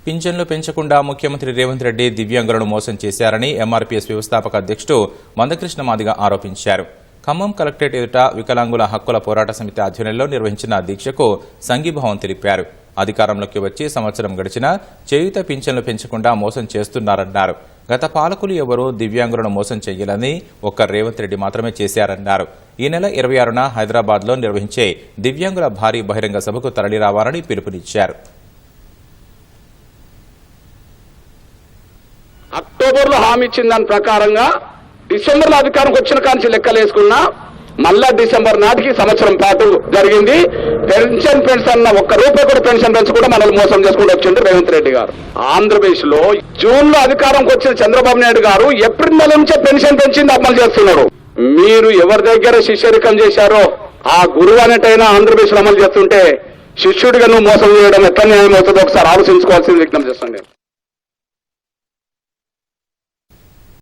పింఛన్లు పెంచకుండా ముఖ్యమంత్రి రేవంత్ రెడ్డి దివ్యాంగులను మోసం చేశారని ఎంఆర్పీఎస్ వ్యవస్థాపక అధ్యక్షుడు మందకృష్ణ మాదిగ ఆరోపించారు. ఖమ్మం కలెక్టరేట్ ఎదుట వికలాంగుల హక్కుల పోరాట సమితి ఆధ్వర్యంలో నిర్వహించిన దీక్షకు సంఘీభావం తెలిపారు. అధికారంలోకి వచ్చి సంవత్సరం గడిచినా చేయూత పింఛన్లు పెంచకుండా మోసం చేస్తున్నారన్నారు. గత పాలకులు ఎవరూ దివ్యాంగులను మోసం చేయాలని ఒక్క రేవంత్ రెడ్డి మాత్రమే చేశారన్నారు. ఈ నెల 26న హైదరాబాద్లో నిర్వహించే దివ్యాంగుల భారీ బహిరంగ సభకు తరలిరావాలని పిలుపునిచ్చారు. అక్టోబర్లో హామీ ఇచ్చిన దాని ప్రకారంగా డిసెంబర్లో అధికారంకి వచ్చిన కాంచి లెక్కలేసుకున్నా మళ్ళా డిసెంబర్ నాటికి సంవత్సరం పాటు జరిగింది. పెన్షన్ ఒక్క రూపాయి కూడా పెన్షన్ పెంచకుండా మనల్ని మోసం చేసుకుంటూ వచ్చిండ్రు రేవంత్ రెడ్డి గారు. ఆంధ్రప్రదేశ్ లో జూన్ లో అధికారంకి వచ్చిన చంద్రబాబు నాయుడు గారు ఏప్రిల్ నెల నుంచే పెన్షన్ పెంచింది అమలు చేస్తున్నారు. మీరు ఎవరి దగ్గర శిష్యరికం చేశారో ఆ గురువు అనేటైనా ఆంధ్రప్రదేశ్ లో అమలు చేస్తుంటే శిష్యుడిగా నువ్వు మోసం చేయడం ఎట్లా న్యాయం అవుతుందో ఒకసారి ఆలోచించుకోవాల్సింది విజ్ఞప్తి చేస్తాను.